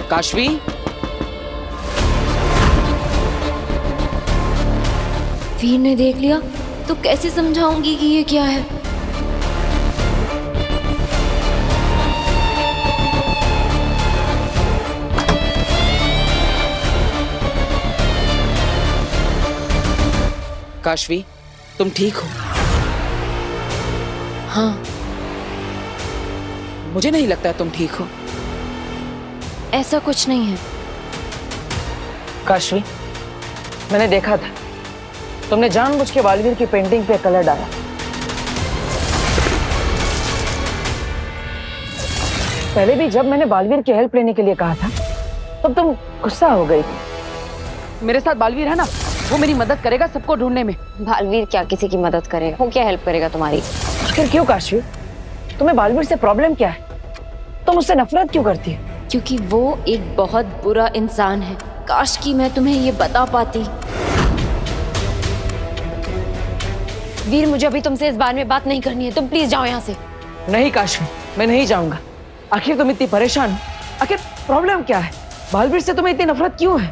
काशवी, वीर ने देख लिया तो कैसे समझाऊंगी कि ये क्या है। काशवी, तुम ठीक हो? हाँ, मुझे नहीं लगता तुम ठीक हो। ऐसा कुछ नहीं है। काशवी, मैंने देखा था तुमने जानबूझ के बालवीर की पेंटिंग पे कलर डाला। पहले भी जब मैंने बालवीर की हेल्प लेने के लिए कहा था तब तुम गुस्सा हो गई थी। मेरे साथ बालवीर है ना, वो मेरी मदद करेगा सबको ढूंढने में। बालवीर क्या किसी की मदद करेगा? वो क्या हेल्प करेगा तुम्हारी? आखिर क्यों काशवी, तुम्हें बालवीर से प्रॉब्लम क्या है? तुम उससे नफरत क्यों करती हो? क्योंकि वो एक बहुत बुरा इंसान है। काश कि मैं तुम्हें ये बता पाती। वीर, मुझे अभी तुमसे इस बारे में बात नहीं करनी है। तुम प्लीज जाओ यहाँ से। नहीं काशवी, मैं नहीं जाऊंगा। आखिर तुम इतनी परेशान हो, आखिर प्रॉब्लम क्या है? बालवीर से तुम्हें इतनी नफरत क्यों है?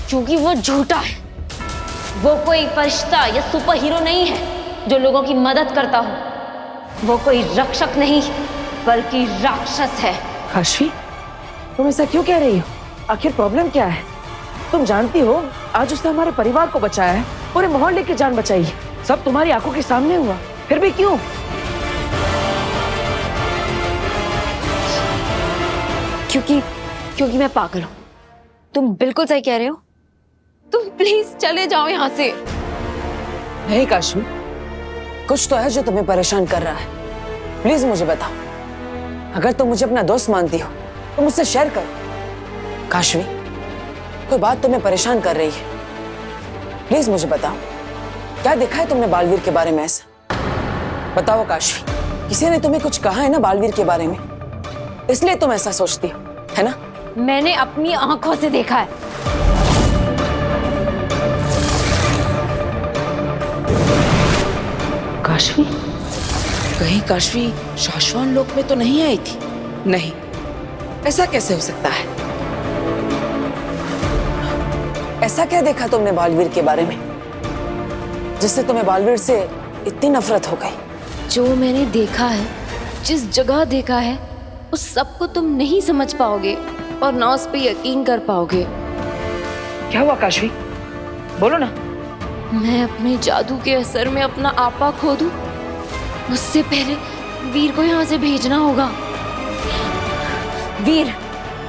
क्योंकि वो झूठा है। वो कोई फरिश्ता या सुपर हीरो नहीं है जो लोगों की मदद करता हो। वो कोई रक्षक नहीं बल्कि राक्षस है। काशवी, तुम ऐसा क्यों कह रही हो? आखिर प्रॉब्लम क्या है? तुम जानती हो आज उसने हमारे परिवार को बचाया है, पूरे मोहल्ले की जान बचाई है। सब तुम्हारी आंखों के सामने हुआ, फिर भी क्यों? क्योंकि मैं पागल हूँ। तुम बिल्कुल सही कह रहे हो। तुम प्लीज चले जाओ यहाँ से। नहीं काशवी, कुछ तो है जो तुम्हें परेशान कर रहा है। प्लीज मुझे बताओ। अगर तुम मुझे अपना दोस्त मानती हो तो मुझसे शेयर करो। काशवी, कोई बात तुम्हें परेशान कर रही है, प्लीज मुझे बताओ। क्या देखा है तुमने बालवीर के बारे में ऐसा? बताओ काशवी, किसी ने तुम्हें कुछ कहा है ना बालवीर के बारे में, इसलिए तुम ऐसा सोचती हो, है ना? मैंने अपनी आंखों से देखा है। काशवी, कहीं काशवी शाश्वत लोक में तो नहीं आई थी? नहीं, ऐसा कैसे हो सकता है? ऐसा क्या देखा तुमने बालवीर के बारे में जिससे तुम्हें बालवीर से इतनी नफरत हो गई? जो मैंने देखा है, जिस जगह देखा है, उस सब को तुम नहीं समझ पाओगे और ना उस पे यकीन कर पाओगे। क्या हुआ काशवी, बोलो ना। मैं अपने जादू के असर में अपना आपा खो दूं, उससे पहले वीर को यहाँ से भेजना होगा। वीर,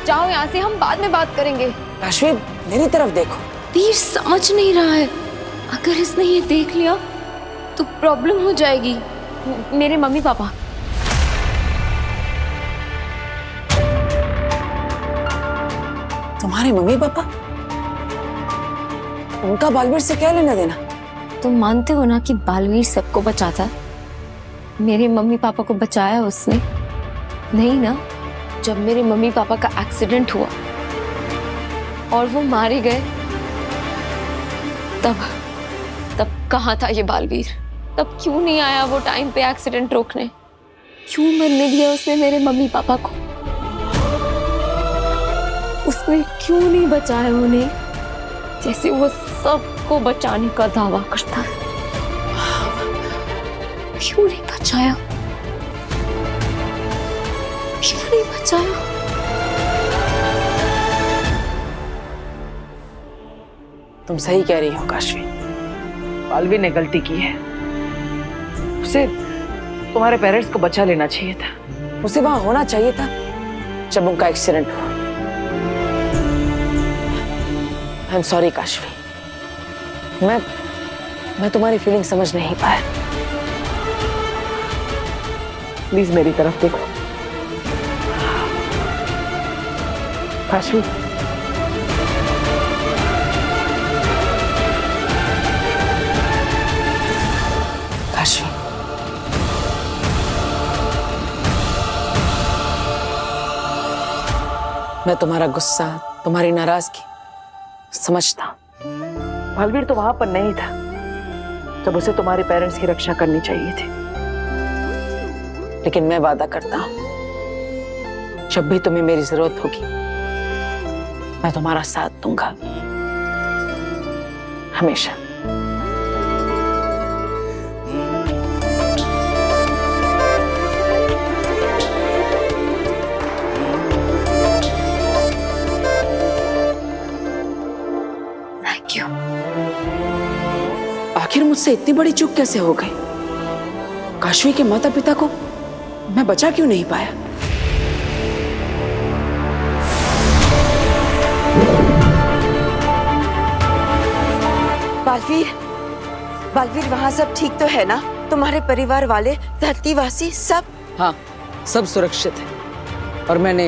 जाओ यहाँ से, हम बाद में बात करेंगे। काशवी, मेरी तरफ देखो। वीर समझ नहीं रहा है। अगर इसने ये देख लिया तो प्रॉब्लम हो जाएगी। मेरे मम्मी पापा। तुम्हारे मम्मी पापा? उनका बालवीर से क्या लेना देना? तुम मानते हो ना कि बालवीर सबको बचाता है? मेरे मम्मी पापा को बचाया उसने? नहीं ना। जब मेरे मम्मी पापा का एक्सीडेंट हुआ और वो मारे गए, तब कहाँ था ये बालवीर? तब क्यों नहीं आया वो टाइम पे एक्सीडेंट रोकने? क्यों मरने दिया उसने मेरे मम्मी पापा को? उसने क्यों नहीं बचाया उन्हें जैसे वो सबको बचाने का दावा करता है? क्यों नहीं बचाया? क्यों नहीं बचाया? तुम सही कह रही हो काशवी, बालवीर ने गलती की है। उसे तुम्हारे पेरेंट्स को बचा लेना चाहिए था। उसे वहां होना चाहिए था जब उनका एक्सीडेंट हुआ। आई एम सॉरी काशवी, मैं तुम्हारी फीलिंग समझ नहीं पाया। प्लीज मेरी तरफ देखो काशवी। काशवी, मैं तुम्हारा गुस्सा, तुम्हारी नाराजगी समझता हूं। बालवीर तो वहां पर नहीं था जब उसे तुम्हारे पेरेंट्स की रक्षा करनी चाहिए थी। लेकिन मैं वादा करता हूं, जब भी तुम्हें मेरी जरूरत होगी मैं तुम्हारा साथ दूंगा हमेशा। Thank you. आखिर मुझसे इतनी बड़ी चूक कैसे हो गई? काशवी के माता पिता को मैं बचा क्यों नहीं पाया? बालवीर, बालवीर वहाँ सब ठीक तो है ना? तुम्हारे परिवार वाले, धरतीवासी सब? हाँ, सब सुरक्षित है और मैंने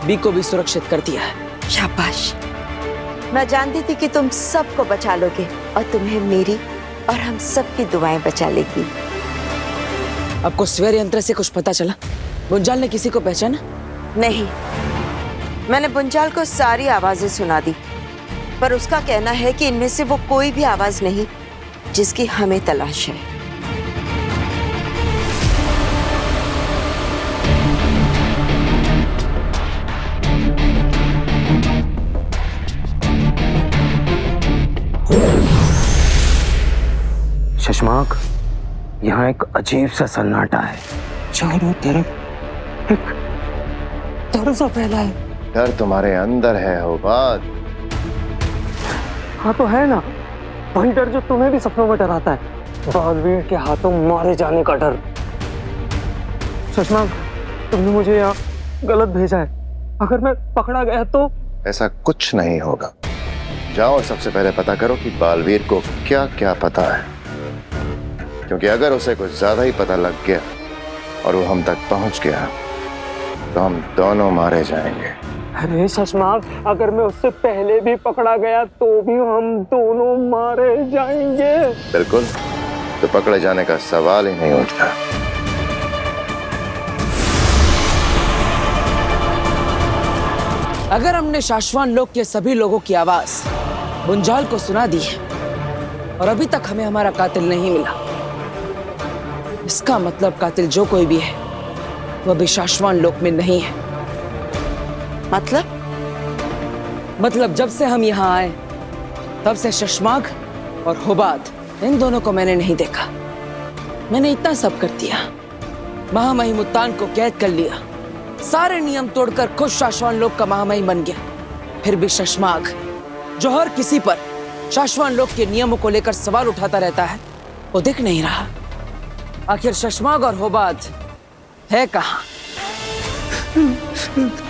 बी को भी सुरक्षित कर दिया है। शाबाश। मैं जानती थी कि तुम सबको बचा लोगे और तुम्हें मेरी और हम सबकी दुआएं बचा लेगी। आपको स्वर यंत्र से कुछ पता चला? बुंजाल ने किसी को पहचाना? नहीं, मैंने बुंजाल को सारी आवाजें सुना दी, पर उसका कहना है कि इनमें से वो कोई भी आवाज नहीं जिसकी हमें तलाश है। शशांक, यहाँ एक अजीब सा सन्नाटा है। चारों तरफ एक डर सा फैला है। डर तुम्हारे अंदर है होबात। हाँ तो है ना, वही डर जो तुम्हें भी सपनों में डराता है। बालवीर के हाथों मारे जाने का डर। शशांक, तुमने मुझे यहाँ गलत भेजा है। अगर मैं पकड़ा गया तो? ऐसा कुछ नहीं होगा। जाओ और सबसे पहले पता करो कि बालवीर को क्या क्या पता है, क्योंकि अगर उसे कुछ ज्यादा ही पता लग गया और वो हम तक पहुंच गया तो हम दोनों मारे जाएंगे। अरे शशांक, अगर मैं उससे पहले भी पकड़ा गया तो भी हम दोनों मारे जाएंगे। बिल्कुल, तो पकड़े जाने का सवाल ही नहीं उठता। अगर हमने शाश्वान लोक के सभी लोगों की आवाज बुंजाल को सुना दी है और अभी तक हमें हमारा कातिल नहीं मिला, इसका मतलब कातिल जो कोई भी है वह भी शाश्वान लोक में नहीं है। मतलब जब से हम यहाँ आए तब से शशांक और होबात, इन दोनों को मैंने नहीं देखा। मैंने इतना सब कर दिया, महामहिमुत्तान को कैद कर लिया, सारे नियम तोड़कर खुद शाश्वान लोक का महामहिम बन गया। फिर भी शशांक, जो हर किसी पर शाश्वान लोक के नियमों को लेकर सवाल उठाता रहता है, वो दिख नहीं रहा। आखिर शशांक और होबात है कहाँ?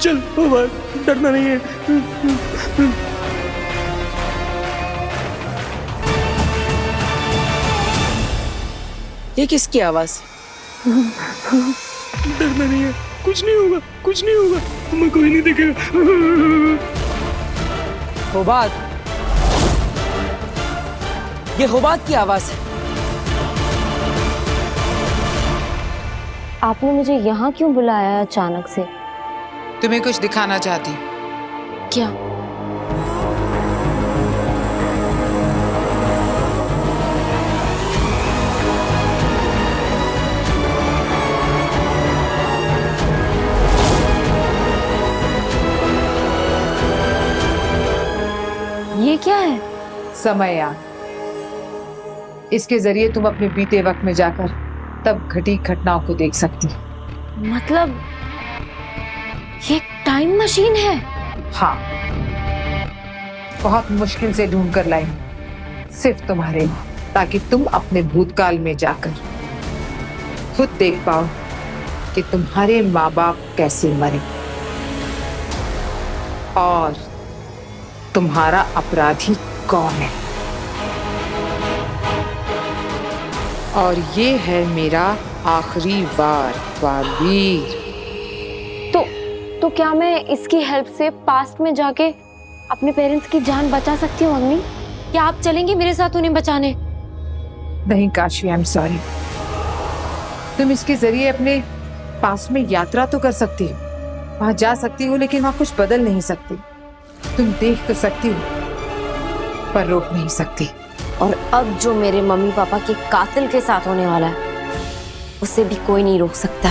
चल होबात, डरना नहीं है। ये किसकी आवाज? डरना नहीं है, कुछ नहीं होगा, कुछ नहीं होगा, तुम्हें कोई नहीं देखेगा। होबात, ये होबात की आवाज है। आपने मुझे यहाँ क्यों बुलाया है अचानक से? तुम्हें कुछ दिखाना चाहती। क्या? ये क्या है? समययान। इसके जरिए तुम अपने बीते वक्त में जाकर तब घटी घटनाओं को देख सकती। मतलब ये एक टाइम मशीन है? हाँ, बहुत मुश्किल से ढूंढ कर लाई, सिर्फ तुम्हारे लिए, ताकि तुम अपने भूतकाल में जाकर खुद देख पाओ कि तुम्हारे माँ बाप कैसे मरे और तुम्हारा अपराधी कौन है। और ये है मेरा आखिरी वार, बालवीर। तो क्या मैं इसकी हेल्प से पास्ट में जाके अपने पेरेंट्स की जान बचा सकती हूँ अग्नि? क्या आप चलेंगे मेरे साथ उन्हें बचाने? नहीं काशवी, आई एम सॉरी। तुम इसके जरिए अपने पास्ट में यात्रा तो कर सकती हो, वहां जा सकती हो, लेकिन वहां कुछ बदल नहीं सकती। तुम देख तो सकती हो पर रोक नहीं सकती। और अब जो मेरे मम्मी पापा के कातिल के साथ होने वाला है, उसे भी कोई नहीं रोक सकता।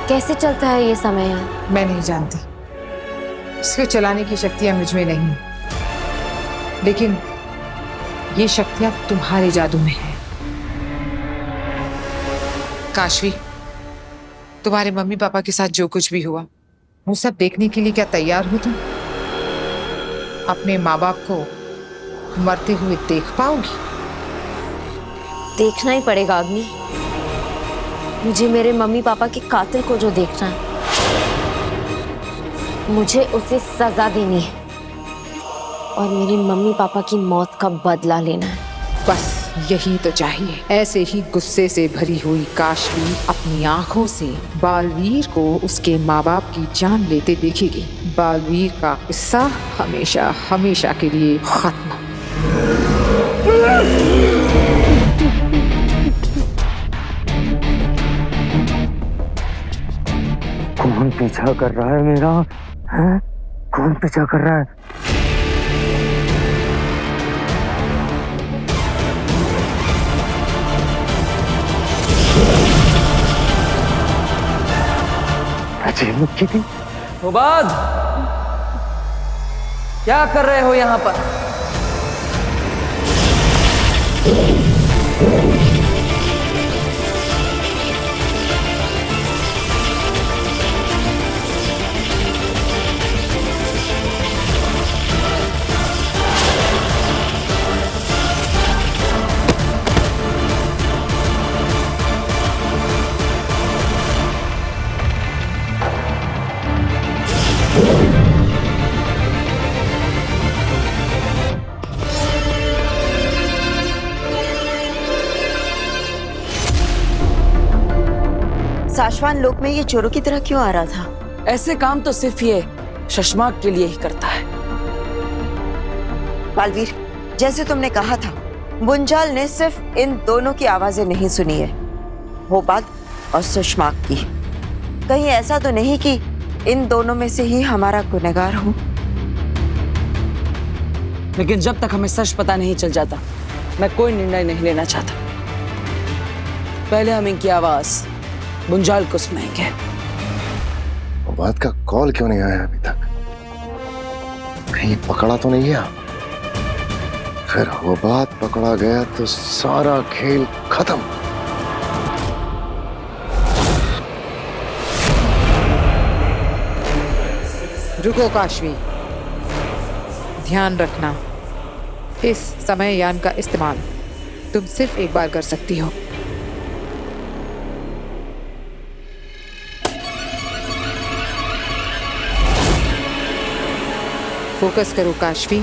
कैसे चलता है ये समय यहाँ? मैं नहीं जानती, इसको चलाने की शक्तियां मुझ में नहीं, लेकिन ये शक्तियां तुम्हारे जादू में है। काशवी, तुम्हारे मम्मी पापा के साथ जो कुछ भी हुआ वो सब देखने के लिए क्या तैयार हो तुम? अपने माँ बाप को मरते हुए देख पाओगी? देखना ही पड़ेगा अग्नि। मुझे मेरे मम्मी पापा के कातिल को जो देखना है, मुझे उसे सजा देनी है और मेरे मम्मी पापा की मौत का बदला लेना है। बस यही तो चाहिए। ऐसे ही गुस्से से भरी हुई काशवी अपनी आंखों से बालवीर को उसके माँ बाप की जान लेते देखेगी। बालवीर का किस्सा हमेशा हमेशा के लिए खत्म। कौन पीछा कर रहा है मेरा? हैं? कौन पीछा कर रहा है? अजय मुक्की थी। हुबाद, क्या कर रहे हो यहाँ पर? साशवान लोक में ये चोरों की तरह क्यों आ रहा था? ऐसे काम तो सिर्फ ये शशमाक के लिए ही करता है। बालवीर, जैसे तुमने कहा था, बुंजाल ने सिर्फ इन दोनों की आवाजें नहीं सुनी है, होबाद और सुषमाक की। कहीं ऐसा तो नहीं कि इन दोनों में से ही हमारा गुनहगार हो? लेकिन जब तक हमें सच पता नहीं चल जाता, मैं कोई निर्णय नहीं लेना चाहता। पहले हम इनकी आवाज बुंजाल को सुनाएंगे। बात का कॉल क्यों नहीं आया अभी तक? कहीं पकड़ा तो नहीं गया? फिर वो बात पकड़ा गया तो सारा खेल खत्म। रुको काशवी, ध्यान रखना, इस समय यान का इस्तेमाल तुम सिर्फ एक बार कर सकती हो। फोकस करो काशवी,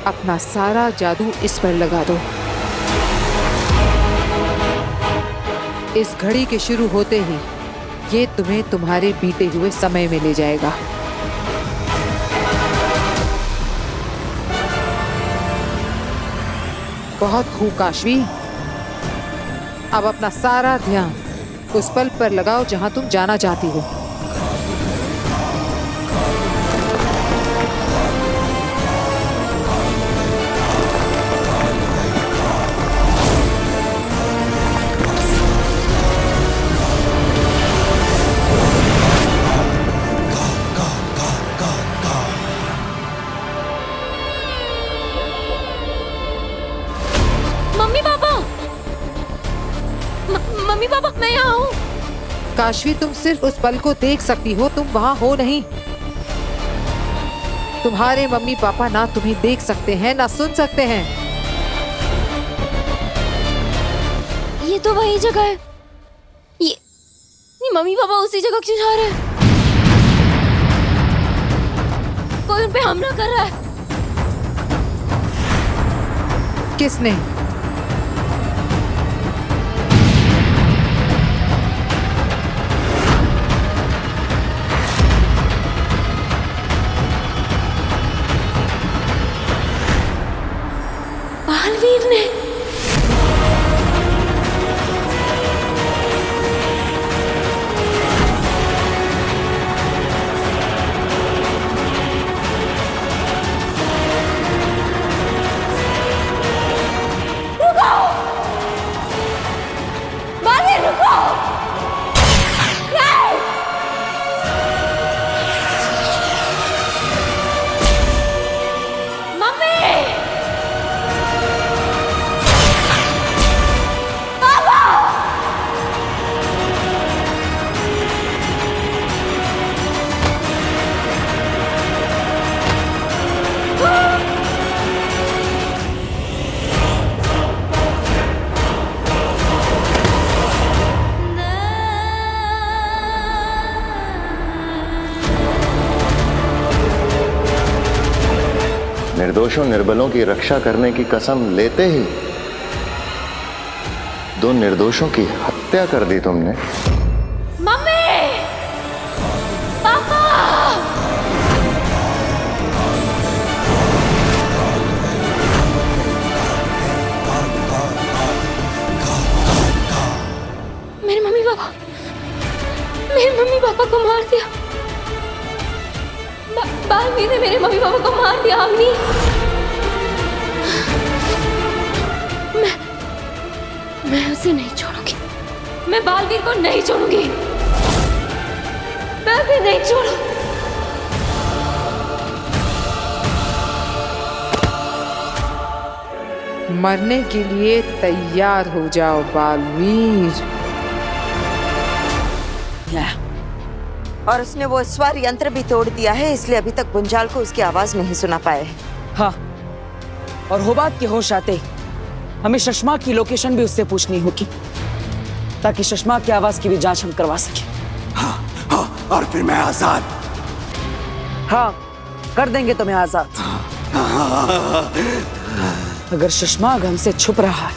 अपना सारा जादू इस पर लगा दो। इस घड़ी के शुरू होते ही ये तुम्हें तुम्हारे बीते हुए समय में ले जाएगा। बहुत खूब काशवी, अब अपना सारा ध्यान उस पल पर लगाओ जहां तुम जाना चाहती हो। मम्मी पापा, मैं यहाँ हूँ। काशवी, तुम सिर्फ उस पल को देख सकती हो, तुम वहां हो नहीं। तुम्हारे मम्मी पापा ना तुम्हें देख सकते हैं ना सुन सकते हैं। ये तो वही जगह है। ये मम्मी पापा उसी जगह क्यों जा रहे हैं? कोई उन पे हमला कर रहा है। किसने? बालवीर ने। निर्दोषों निर्बलों की रक्षा करने की कसम लेते ही 2 निर्दोषों की हत्या कर दी तुमने। मम्मी, पापा, मेरे मम्मी पापा को मार दिया। बालवीर ने मेरे मम्मी पापा को मार दिया। अग्नि, मैं उसे नहीं छोड़ूंगी। मैं बालवीर को नहीं छोड़ूंगी। मैं उसे नहीं छोड़ूंगी। मरने के लिए तैयार हो जाओ बालवीर। और उसने वो स्वर यंत्र भी तोड़ दिया है, इसलिए अभी तक गुंजाल को उसकी आवाज नहीं सुना पाए। हाँ, और होबात के होश आते ही हमें शशमा की लोकेशन भी उससे पूछनी होगी, ताकि शशमा की आवाज की भी जांच हम करवा सके। हाँ, और फिर मैं आजाद। हाँ, कर देंगे तुम्हें आजाद। अगर शशमाग हमसे छुप रहा है,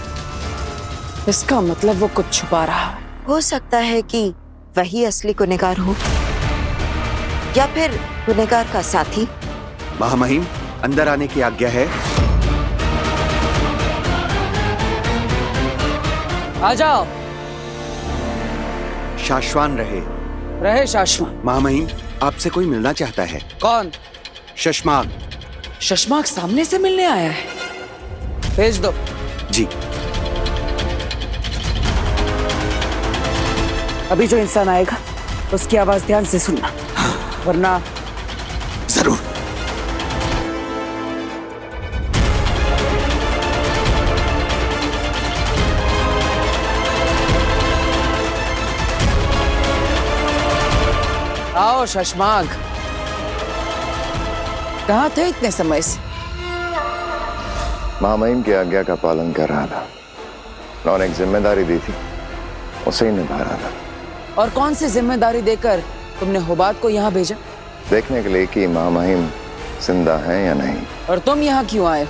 इसका मतलब वो कुछ छुपा रहा है। हो सकता है कि वही असली गुनहगार हो, या फिर गुनहगार का साथी। महामहिम, अंदर आने की आज्ञा है। आ जाओ। शाश्वान रहे शाश्मा। महामहिम, आपसे कोई मिलना चाहता है। कौन? शशमाग। शशमाग सामने से मिलने आया है? भेज दो। जी। अभी जो इंसान आएगा उसकी आवाज ध्यान से सुनना, वरना। जरूर। आओ शशमाग, कहाँ थे इतने समय से? महामहिम की आज्ञा का पालन कर रहा था। उन्होंने एक जिम्मेदारी दी थी, उसे ही निभा रहा था। और कौन सी जिम्मेदारी देकर तुमने होबात को यहाँ भेजा? देखने के लिए कि महामहिम जिंदा हैं या नहीं। और तुम यहाँ क्यों आए?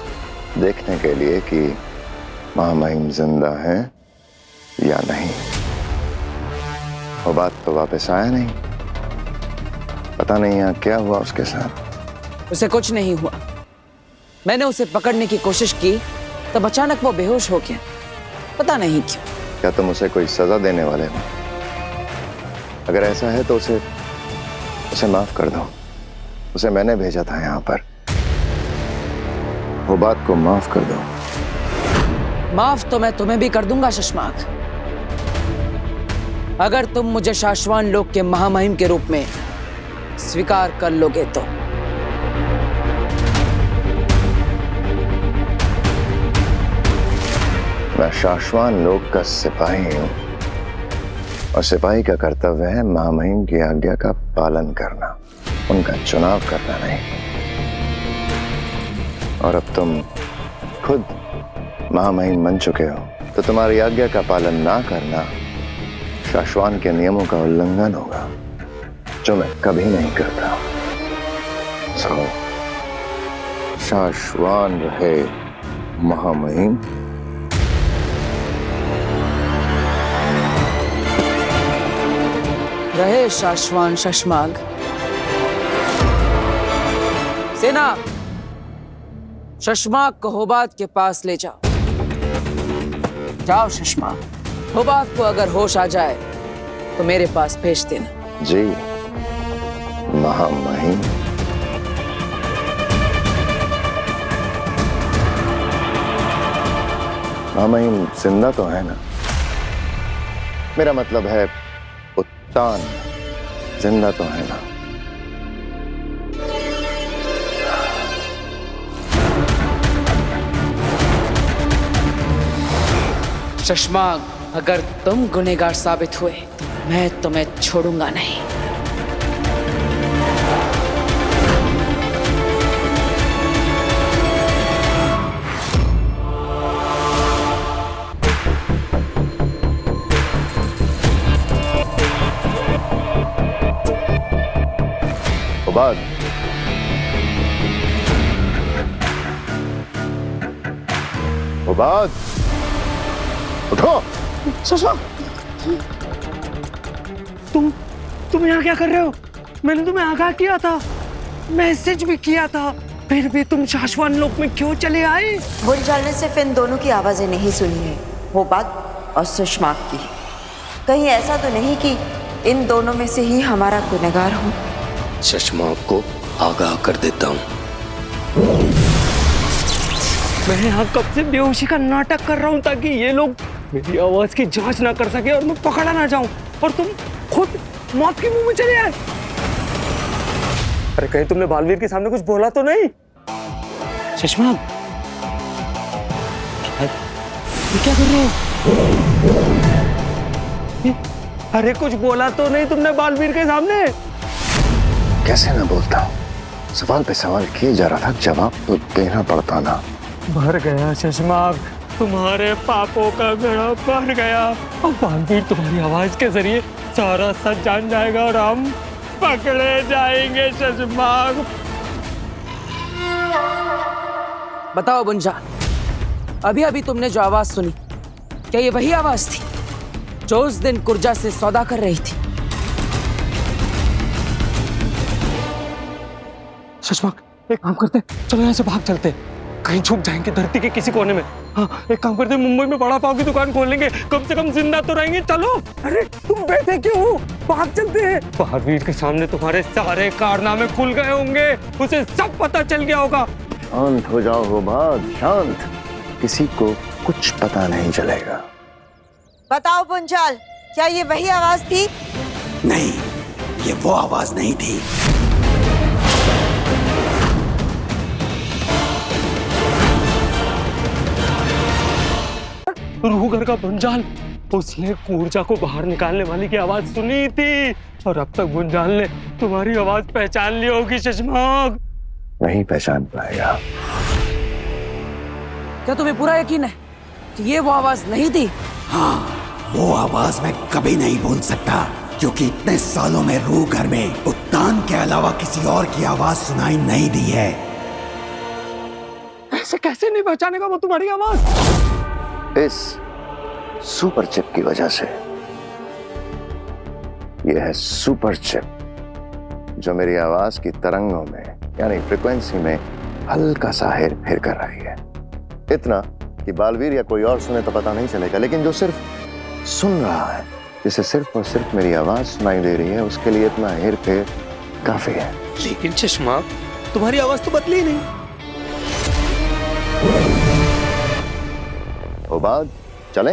देखने के लिए कि महामहिम जिंदा हैं या नहीं। होबात तो वापस आया नहीं, पता नहीं यहाँ क्या हुआ उसके साथ। उसे कुछ नहीं हुआ। मैंने उसे पकड़ने की कोशिश की, तब अचानक वो बेहोश हो गया, पता नहीं क्यों। क्या तुम उसे कोई सजा देने वाले हो? अगर ऐसा है तो उसे माफ कर दो। उसे मैंने भेजा था यहाँ पर। वो बात को माफ कर दो। माफ तो मैं तुम्हें भी कर दूंगा शशमाग, अगर तुम मुझे शाश्वान लोक के महामहिम के रूप में स्वीकार कर लोगे तो। मैं शाश्वान लोक का सिपाही हूं, और सिपाही का कर्तव्य है महामहिम की आज्ञा का पालन करना, उनका चुनाव करना नहीं। और अब तुम खुद महामहिम बन चुके हो, तो तुम्हारी आज्ञा का पालन ना करना शाश्वान के नियमों का उल्लंघन होगा, जो मैं कभी नहीं करता। सो शाश्वान रहे महामहिम। रहे शाश्वान शशमाग। सेना, शशमाग को होबात के पास ले जाओ। जाओ शशमाग, होबात को अगर होश आ जाए तो मेरे पास भेज देना। जी महामहिम। महामहिम जिंदा तो है ना? मेरा मतलब है उत्तान जिंदा तो है ना? शशमाग, अगर तुम गुनहगार साबित हुए तो मैं तुम्हें छोड़ूंगा नहीं। होबाद, उठो। शशांक, तुम यहाँ क्या कर रहे हो? मैंने तुम्हें आगाह किया था, मैसेज भी किया था, फिर भी तुम शाश्वत लोक में क्यों चले आए? बुंजाल ने सिर्फ इन दोनों की आवाजें नहीं सुनी है, होबाद और सुषमाक की। कहीं ऐसा तो नहीं कि इन दोनों में से ही हमारा गुनहगार हो? शशमाक को आगाह कर देता हूँ। मैं यहाँ कब से बेहोशी का नाटक कर रहा हूँ ताकि ये लोग मेरी आवाज की जांच ना कर सके और मैं पकड़ा ना जाऊं, और तुम खुद मौत के मुंह में चले आए। अरे कहीं तुमने बालवीर के सामने कुछ बोला तो नहीं? शशमाक, ये क्या कर रहे हो? अरे कुछ बोला तो नहीं तुमने बालवीर के सामने? कैसे ना बोलता हूँ, सवाल पे सवाल किए जा रहा था, जवाब तो देना पड़ता ना। भर गया शशमाक, तुम्हारे पापों का घड़ा भर गया। अब बालवीर तुम्हारी आवाज के जरिए सारा सच जान जाएगा और हम पकड़े जाएंगे शशमाक। बताओ बुंजाल, अभी अभी तुमने जो आवाज सुनी, क्या ये वही आवाज थी जो उस दिन कुर्जा से सौदा कर रही थी? शशमाक, एक काम करते, चलो यहाँ से भाग चलते, कहीं छुप जाएंगे धरती के किसी कोने में। हाँ, एक काम करते, मुंबई में बड़ा पाव की दुकान खोल लेंगे, कम से कम जिंदा तो रहेंगे। चलो। अरे तुम बैठे क्यों हो? भाग चलते हैं। बालवीर के सामने तुम्हारे सारे कारनामे खुल गए होंगे, उसे सब पता चल गया होगा। शांत हो जाओ होबाद, शांत, किसी को कुछ पता नहीं चलेगा। बताओ बुंजाल, क्या ये वही आवाज थी? नहीं, ये वो आवाज नहीं थी। रूहगर का बुंजाल, उसने ऊर्जा को बाहर निकालने वाली की आवाज सुनी थी, और अब तक बुंजाल ने तुम्हारी आवाज पहचान ली होगी शशमाक। नहीं पहचान पाएगा। क्या तुम्हें पूरा यकीन है कि ये वो आवाज नहीं थी? हाँ, वो आवाज मैं कभी नहीं भूल सकता, क्योंकि इतने सालों में रूह घर में उत्तान के अलावा किसी और की आवाज सुनाई नहीं दी है। ऐसे कैसे नहीं पहचानेगा वो तुम्हारी आवाज? इस सुपर चिप की वजह से। यह है सुपर चिप जो मेरी आवाज की तरंगों में, यानी फ्रीक्वेंसी में हल्का सा हेर फेर कर रही है। इतना कि बालवीर या कोई और सुने तो पता नहीं चलेगा, लेकिन जो सिर्फ सुन रहा है, जिसे सिर्फ और सिर्फ मेरी आवाज सुनाई दे रही है, उसके लिए इतना हेर फेर काफी है। लेकिन शशमाक, तुम्हारी आवाज तो बदली नहीं। होबाद, चले?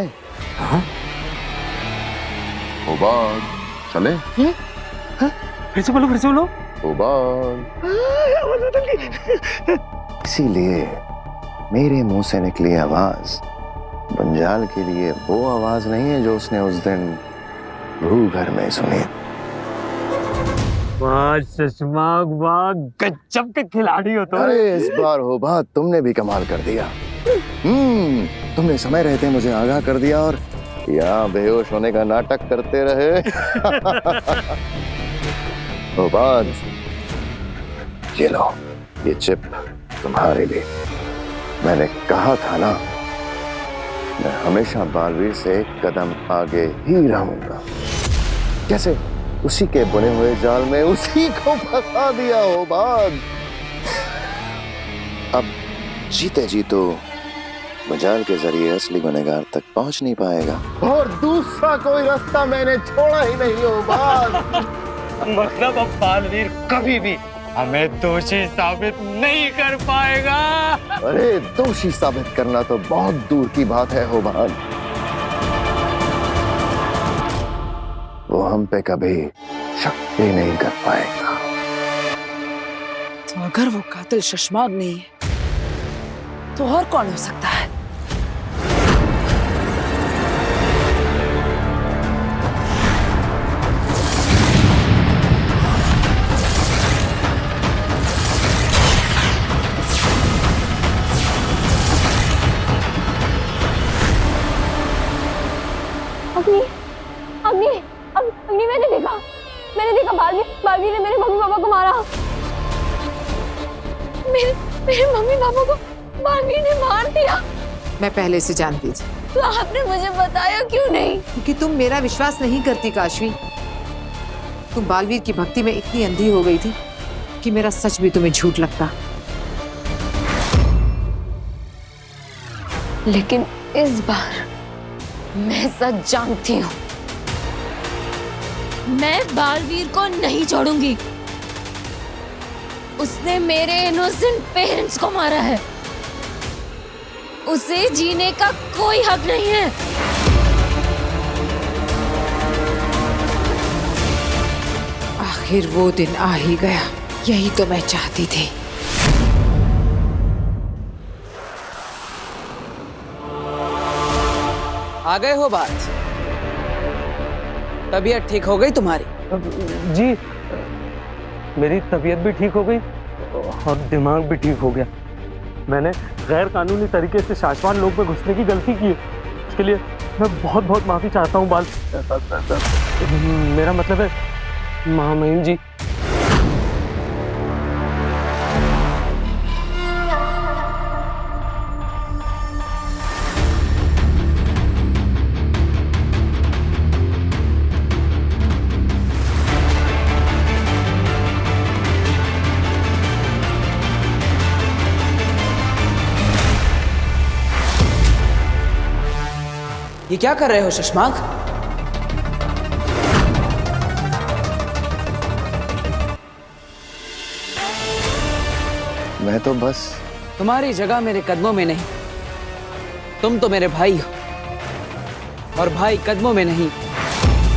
हाँ? होबाद, चले? फिर से बोलो, फिर से बोलो। होबाद। इसीलिए मेरे मुंह से निकली आवाज बुंजाल के लिए वो आवाज नहीं है जो उसने उस दिन रूह घर में सुनी। वाह शशमाक, वाह, गजब के खिलाड़ी हो तुम। अरे इस बार होबाद तुमने भी कमाल कर दिया। तुमने समय रहते मुझे आगाह कर दिया और यहाँ बेहोश होने का नाटक करते रहे। होबाद, ये लो, ये चिप तुम्हारे लिए। मैंने कहा था ना, मैं हमेशा बालवीर से एक कदम आगे ही रहूंगा। कैसे उसी के बुने हुए जाल में उसी को फंसा दिया होबाद। अब जीते जी तो बुंजाल के जरिए असली गुनहगार तक पहुंच नहीं पाएगा, और दूसरा कोई रास्ता मैंने छोड़ा ही नहीं होबाद। मतलब अब बालवीर कभी भी हमें दोषी साबित नहीं कर पाएगा। अरे दोषी साबित करना तो बहुत दूर की बात है होबाद। वो हम पे कभी शक भी नहीं कर पाएगा। तो अगर वो कातिल शशमाक नहीं है, तो और कौन हो सकता है? अग्नि, मैंने देखा बालवीर ने मेरे मम्मी पापा को मारा। मेरे मम्मी पापा को बालवीर ने मार दिया। मैं पहले से जानती थी। तो आपने मुझे बताया क्यों नहीं? क्योंकि तुम मेरा विश्वास नहीं करती काशवी। तुम बालवीर की भक्ति में इतनी अंधी हो गई थी कि मेरा सच भी तुम्हें झूठ लगता। लेकिन इस बार मैं सच जानती हूँ। मैं बालवीर को नहीं छोड़ूंगी। उसने मेरे इनोसेंट पेरेंट्स को मारा है। उसे जीने का कोई हक नहीं है। आखिर वो दिन आ ही गया। यही तो मैं चाहती थी। आ गए हो बात? तबीयत ठीक हो गई तुम्हारी? जी, मेरी तबीयत भी ठीक हो गई और दिमाग भी ठीक हो गया। मैंने गैर कानूनी तरीके से शाश्वान लोक में घुसने की गलती की है। उसके लिए मैं बहुत बहुत माफी चाहता हूँ बाल। मेरा मतलब है महामहिम जी। ये क्या कर रहे हो शशमाक? मैं तो बस तुम्हारी जगह मेरे कदमों में नहीं। तुम तो मेरे भाई हो और भाई कदमों में नहीं,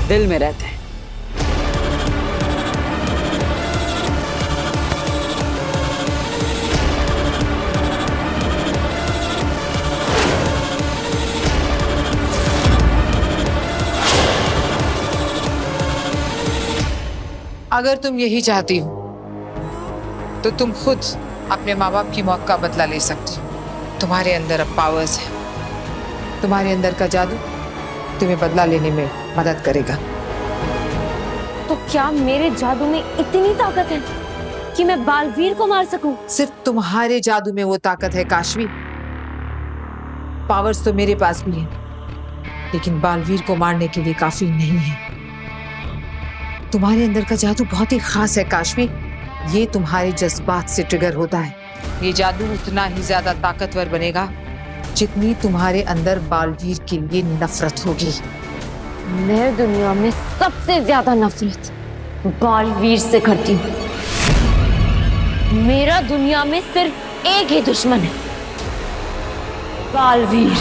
दिल में रहते हैं। अगर तुम यही चाहती हो तो तुम खुद अपने माँ बाप की मौत का बदला ले सकती हो। तुम्हारे अंदर अब पावर्स है। तुम्हारे अंदर का जादू तुम्हें बदला लेने में मदद करेगा। तो क्या मेरे जादू में इतनी ताकत है कि मैं बालवीर को मार सकूं? सिर्फ तुम्हारे जादू में वो ताकत है काशवी। पावर्स तो मेरे पास भी है, लेकिन बालवीर को मारने के लिए काफी नहीं है। तुम्हारे अंदर का जादू बहुत ही खास है काशवी। ये तुम्हारे जज्बात से ट्रिगर होता है। ये जादू उतना ही ज्यादा ताकतवर बनेगा जितनी तुम्हारे अंदर बालवीर के लिए नफरत होगी। मैं दुनिया में सबसे ज्यादा नफरत बालवीर से करती हूँ। मेरा दुनिया में सिर्फ एक ही दुश्मन है, बालवीर।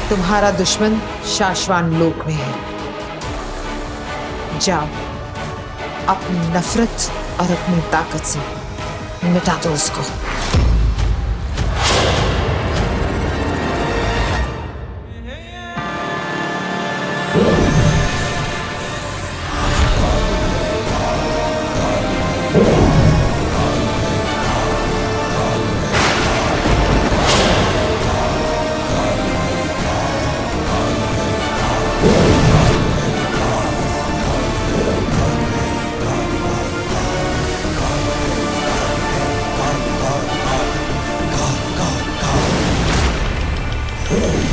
तुम्हारा दुश्मन शाश्वान लोक में है। जाओ, अपनी नफरत और अपनी ताकत से मिटा दो उसको।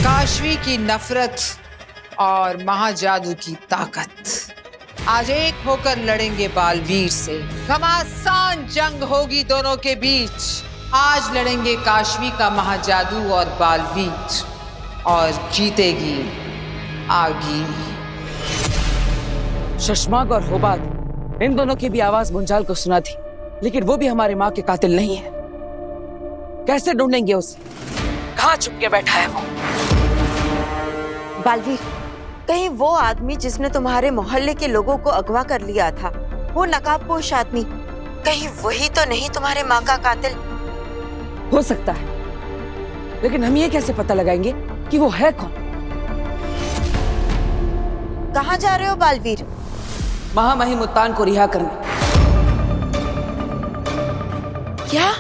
काशवी की नफरत और महाजादू की ताकत आज एक होकर लड़ेंगे बालवीर से। घमासान जंग होगी दोनों के बीच। आज लड़ेंगे काशवी का महाजादू और बालवीर, और जीतेगी आगी। शशमाक और होबात, इन दोनों की भी आवाज मुंजाल को सुना थी, लेकिन वो भी हमारे माँ के कातिल नहीं है। कैसे ढूंढेंगे उसे? कहाँ छुप के बैठा है वो? बालवीर, कहीं वो आदमी जिसने तुम्हारे मोहल्ले के लोगों को अगवा कर लिया था, वो नकाबपोश आदमी, कहीं वही तो नहीं तुम्हारे माँ का कातिल? हो सकता है, लेकिन हम ये कैसे पता लगाएंगे कि वो है कौन? कहाँ जा रहे हो बालवीर? महामहिम उत्तान को रिहा करने। क्या?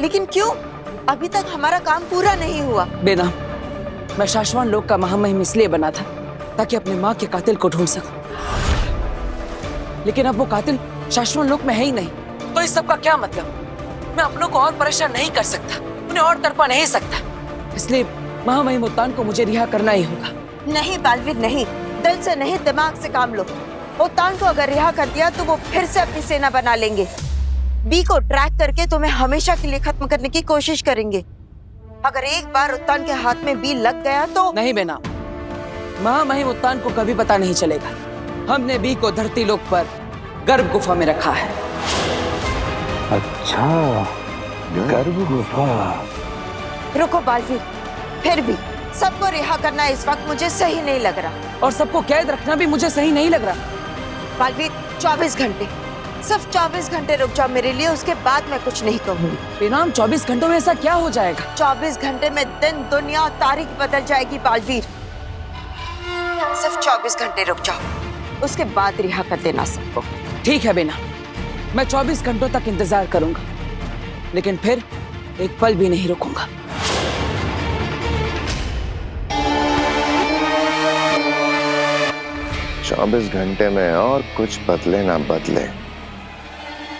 लेकिन क्यों? अभी तक हमारा काम पूरा नहीं हुआ। बेना, मैं शाश्वान लोक का महामहिम इसलिए बना था ताकि अपने माँ के कातिल को ढूंढ सकूं। लेकिन अब वो कातिल शाश्वान लोक में है ही नहीं, तो इस सब का क्या मतलब? मैं अपनों को और परेशान नहीं कर सकता, उन्हें और तड़पा नहीं सकता। इसलिए महामहिम उत्तान को मुझे रिहा करना ही होगा। नहीं बालवीर नहीं, दिल से नहीं दिमाग से काम लो। उत्तान को अगर रिहा कर दिया तो वो फिर से अपनी सेना बना लेंगे। बी को ट्रैक करके तुम्हें हमेशा के लिए खत्म करने की कोशिश करेंगे। अगर एक बार उत्तान के हाथ में बी लग गया तो नहीं बेना, महामहिम उत्तान को कभी पता नहीं चलेगा। हमने बी को धरती लोक पर गर्भ गुफा में रखा है। अच्छा, गर्भ गुफा। रुको बालवीर, फिर भी सबको रिहा करना इस वक्त मुझे सही नहीं लग रहा। और सबको कैद रखना भी मुझे सही नहीं लग रहा। बालवीर 24 घंटे, सिर्फ 24 घंटे रुक जाओ मेरे लिए, उसके बाद मैं कुछ नहीं कहूंगी। बेनाम 24 घंटों में ऐसा क्या हो जाएगा? 24 घंटे में दिन दुनिया तारीख बदल जाएगी बालवीर। सिर्फ 24 घंटे रुक जाओ, उसके बाद रिहा कर देना सबको। ठीक है बेना, मैं 24 घंटों तक इंतजार करूंगा, लेकिन फिर एक पल भी नहीं रुकूंगा। चौबीस घंटे में और कुछ बदले ना बदले,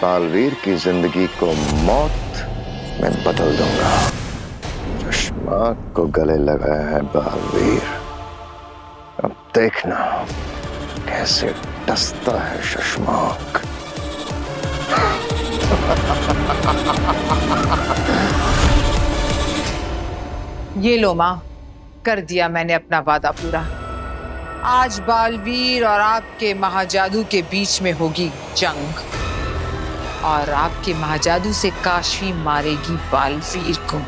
बालवीर की जिंदगी को मौत में बदल दूंगा। शशमाक को गले लगाया है बालवीर, अब देखना कैसे डसता है शशमाक। ये लो माँ, कर दिया मैंने अपना वादा पूरा। आज बालवीर और आपके महाजादू के बीच में होगी जंग, और आपके महाजादू से काशी मारेगी बालवीर को।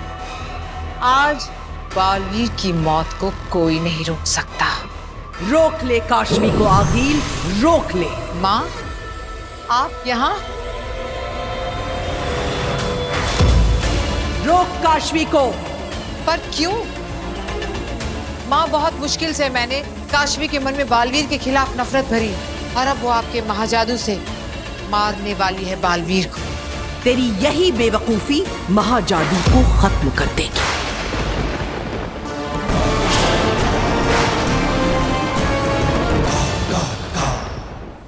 आज बालवीर की मौत को कोई नहीं रोक सकता। रोक ले काशवी को आगिल, रोक ले। माँ, आप यहाँ? रोक काशवी को। पर क्यों? माँ, बहुत मुश्किल से मैंने काशवी के मन में बालवीर के खिलाफ नफरत भरी, और अब वो आपके महाजादू से मारने वाली है बालवीर को। तेरी यही बेवकूफी महाजादू को खत्म कर देगी।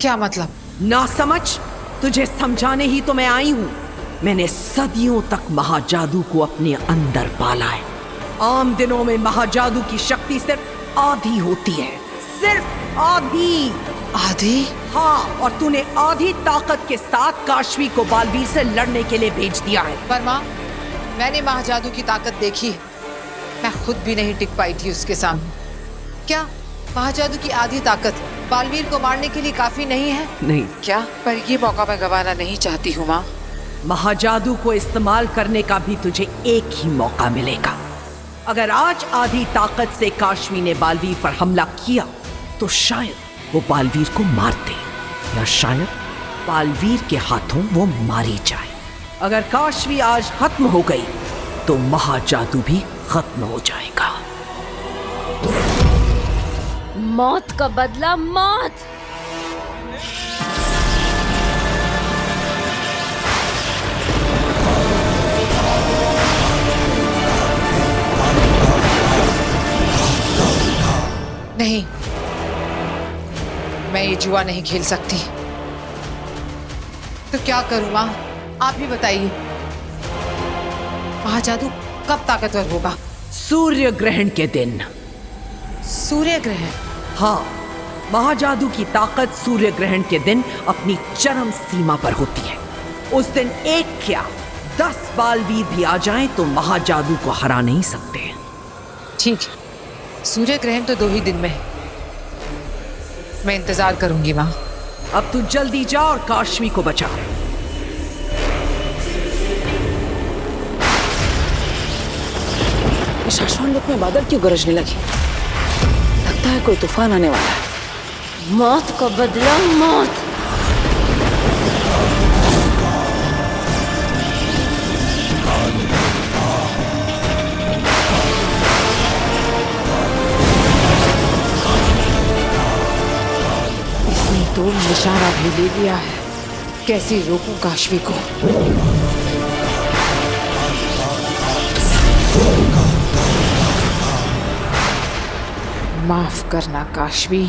क्या मतलब? ना समझ, तुझे समझाने ही तो मैं आई हूँ। मैंने सदियों तक महाजादू को अपने अंदर पाला है। आम दिनों में महाजादू की शक्ति सिर्फ आधी होती है, सिर्फ आधी। आधी? हाँ, और तूने आधी ताकत के साथ काशवी को बालवीर से लड़ने के लिए भेज दिया है। पर माँ, मैंने महाजादू की ताकत देखी है, मैं खुद भी नहीं टिक पाई थी उसके सामने। क्या महाजादू की आधी ताकत बालवीर को मारने के लिए काफी नहीं है? नहीं। क्या? पर ये मौका मैं गंवाना नहीं चाहती हूँ माँ। महाजादू को इस्तेमाल करने का भी तुझे एक ही मौका मिलेगा। अगर आज आधी ताकत से काशवी ने बालवीर पर हमला किया तो शायद वो बालवीर को मार दे, या शायद बालवीर के हाथों वो मारी जाए। अगर काशवी आज खत्म हो गई तो महाजादू भी खत्म हो जाएगा। मौत का बदला मौत। नहीं, मैं ये जुआ नहीं खेल सकती। तो क्या करूं माँ, आप ही बताइए। महाजादू कब ताकतवर होगा? सूर्य ग्रहण के दिन। सूर्य ग्रहण? हाँ, महाजादू की ताकत सूर्य ग्रहण के दिन अपनी चरम सीमा पर होती है। उस दिन एक क्या 10 बालवीर भी आ जाएं तो महाजादू को हरा नहीं सकते। ठीक है, सूर्य ग्रहण तो 2 ही दिन में है। मैं इंतजार करूंगी माँ। अब तू जल्दी जा और काशवी को बचा। शाश्वत लोक में बादल क्यों गरजने लगी? लगता है कोई तूफान आने वाला है। मौत का बदला मौत। इसने तो निशाना भी ले लिया है। कैसे रोकूं काशवी को? माफ करना काशवी।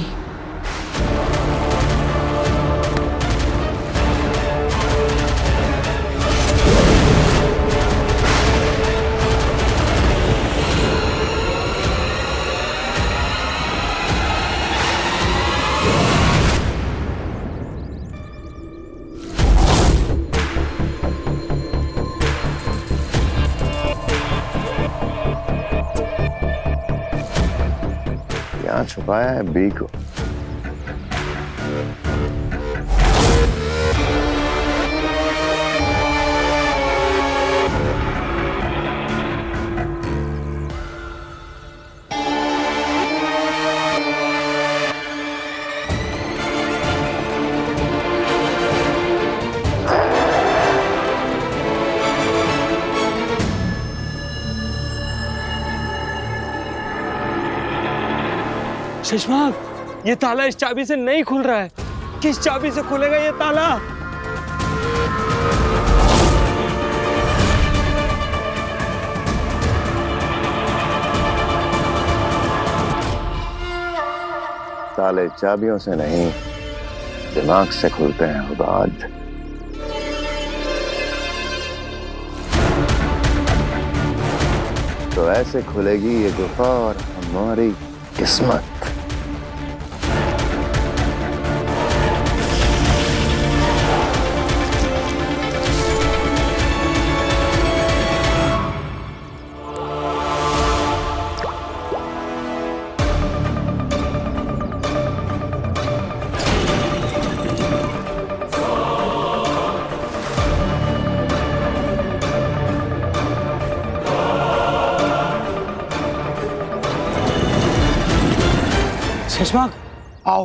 यहाँ छुपाया है बी को। शशमाक, ये ताला इस चाबी से नहीं खुल रहा है। किस चाबी से खुलेगा ये ताला? ताले चाबियों से नहीं, दिमाग से खुलते हैं उबाद। तो ऐसे खुलेगी ये गुफा और हमारी किस्मत। शशमाक, आओ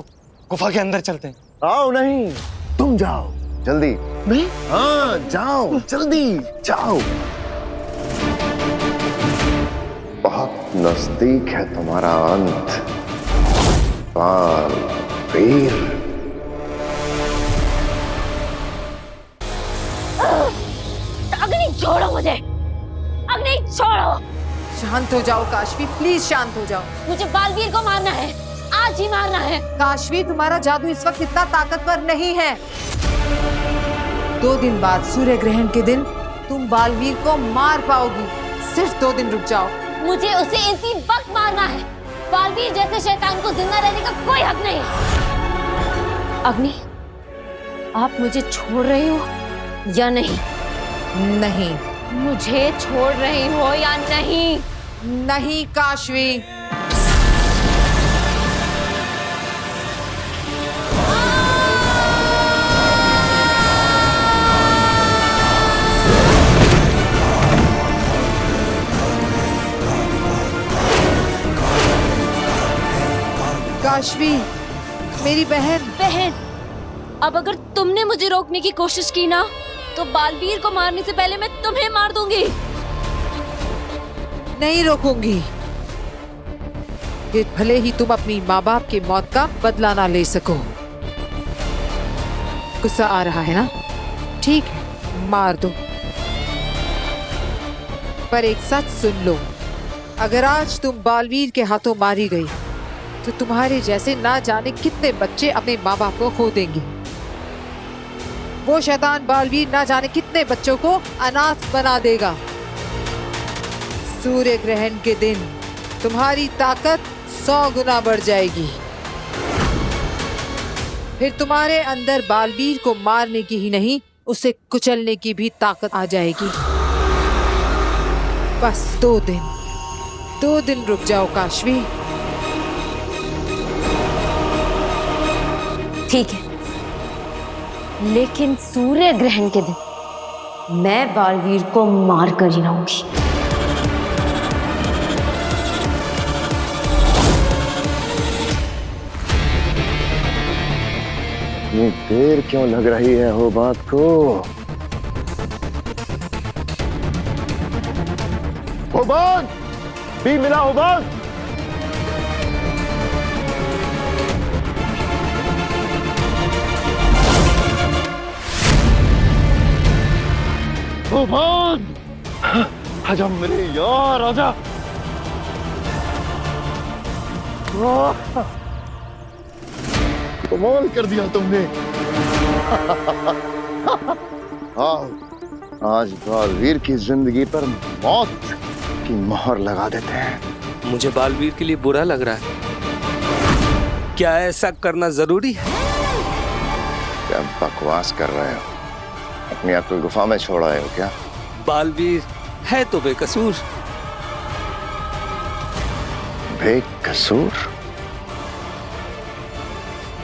गुफा के अंदर चलते हैं। आओ नहीं, तुम जाओ जल्दी। मैं? हाँ जाओ जल्दी जाओ। बहुत नजदीक है तुम्हारा अंत बालवीर। अग्नि छोड़ो मुझे, अग्नि छोड़ो। शांत हो जाओ काशवी, प्लीज शांत हो जाओ। मुझे बालवीर को मारना है, आज ही मारना है। काशवी, तुम्हारा जादू इस वक्त इतना ताकतवर नहीं है। 2 दिन बाद सूर्य ग्रहण के दिन तुम बालवीर को मार पाओगी। सिर्फ 2 दिन रुक जाओ। मुझे उसे इसी वक्त मारना है। बालवीर जैसे शैतान को जिंदा रहने का कोई हक नहीं। अग्नि, आप मुझे छोड़ रहे हो या नहीं? नहीं। मुझे छोड़ रही हो या नहीं? नहीं काशवी। काशवी, मेरी बहन। अब अगर तुमने मुझे रोकने की कोशिश की ना, तो बालवीर को मारने से पहले मैं तुम्हें मार दूंगी। नहीं रोकूंगी। ये भले ही तुम अपनी माँ बाप की मौत का बदला ना ले सको। गुस्सा आ रहा है ना? ठीक है, मार दो। पर एक सच सुन लो, अगर आज तुम बालवीर के हाथों मारी गई तो तुम्हारे जैसे ना जाने कितने बच्चे अपने माँ बाप को खो देंगे। वो शैतान बालवीर ना जाने कितने बच्चों को अनाथ बना देगा। सूर्य ग्रहण के दिन तुम्हारी ताकत 100 गुना बढ़ जाएगी। फिर तुम्हारे अंदर बालवीर को मारने की ही नहीं, उसे कुचलने की भी ताकत आ जाएगी। बस 2 दिन रुक जाओ काशवी। ठीक है, लेकिन सूर्य ग्रहण के दिन मैं बालवीर को मार कर ही रहूंगी। इतनी देर क्यों लग रही है हो बात को? हो बात भी मिला हो बात। आजा मेरे यार, आजा। कमाल कर दिया तुमने। आओ, आज बालवीर की जिंदगी पर मौत की मोहर लगा देते हैं। मुझे बालवीर के लिए बुरा लग रहा है। क्या ऐसा करना जरूरी है? क्या बकवास कर रहे हो? अपनी अक्ल गुफा में छोड़ आए हो क्या? बालवीर है तो बेकसूर। बेकसूर?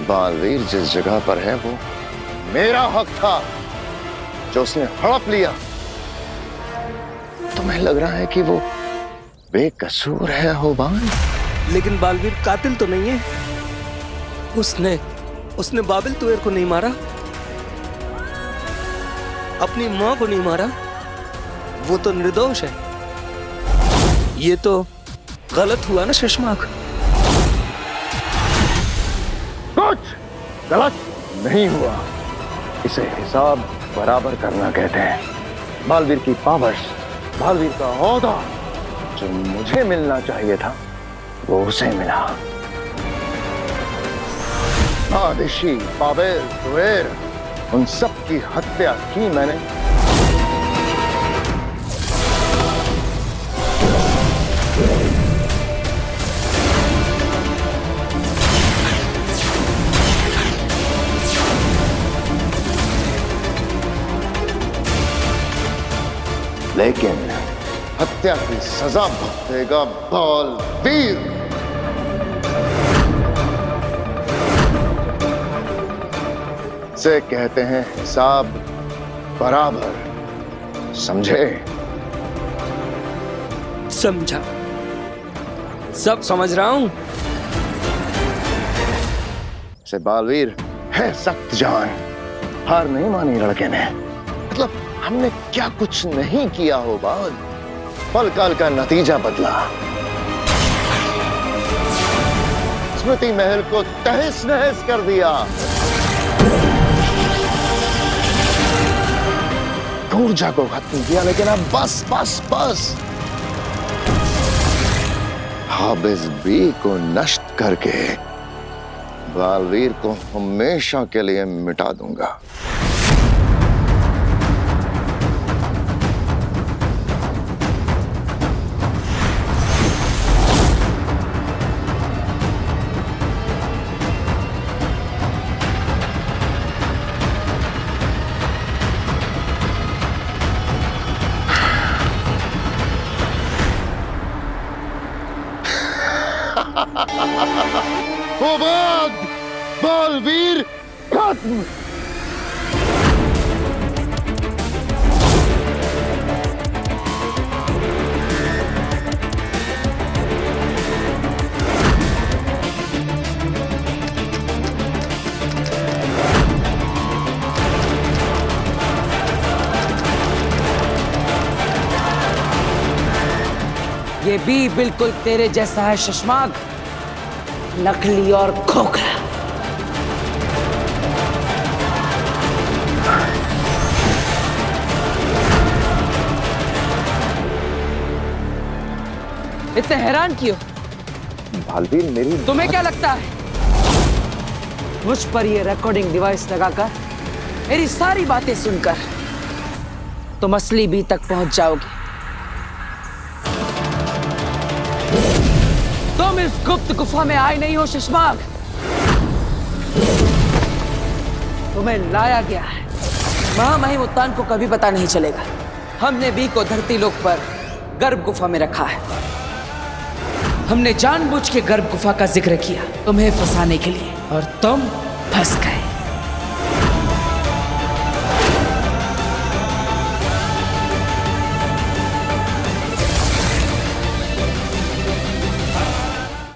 बालवीर जिस जगह पर है वो मेरा हक था जो उसने हड़प लिया। तुम्हें लग रहा है कि वो बेकसूर है होबान? लेकिन बालवीर कातिल तो नहीं है। उसने बाबिल तुएर को नहीं मारा, अपनी मां को नहीं मारा। वो तो निर्दोष है। ये तो गलत हुआ ना शशमाक? कुछ गलत नहीं हुआ। इसे हिसाब बराबर करना कहते हैं। बालवीर की पावर्स, बालवीर का ओहदा जो मुझे मिलना चाहिए था वो उसे मिला। आदिशी, बाबेल, तुएर, उन सब की हत्या की मैंने। लेकिन हत्या की सजा भुगतेगा बालवीर। से कहते हैं हिसाब बराबर, समझे? समझा, सब समझ रहा हूं। से बालवीर है सख्त जान, हार नहीं मानी लड़के ने। मतलब हमने क्या कुछ नहीं किया हो बाल, पल काल का नतीजा बदला। स्मृति महल को तहस नहस कर दिया। ऊर्जा को खत्म किया, लेकिन अब बस बस बस। हाबिज बी को नष्ट करके बालवीर को हमेशा के लिए मिटा दूंगा। होबाद, बालवीर खत्म। ये भी बिल्कुल तेरे जैसा है शशमाक, नकली और खोखला। इतने हैरान क्यों? बालवीर मेरी, तुम्हें क्या लगता है मुझ पर ये रिकॉर्डिंग डिवाइस लगाकर मेरी सारी बातें सुनकर तुम असली बी तक पहुंच जाओगे? तुम इस गुप्त गुफा में आए नहीं हो शशमाक, तुम्हें लाया गया है। महामहिमुत्तान को कभी पता नहीं चलेगा। हमने बी को धरती लोक पर गर्भ गुफा में रखा है। हमने जानबूझ के गर्भ गुफा का जिक्र किया तुम्हें फंसाने के लिए, और तुम फंस गए।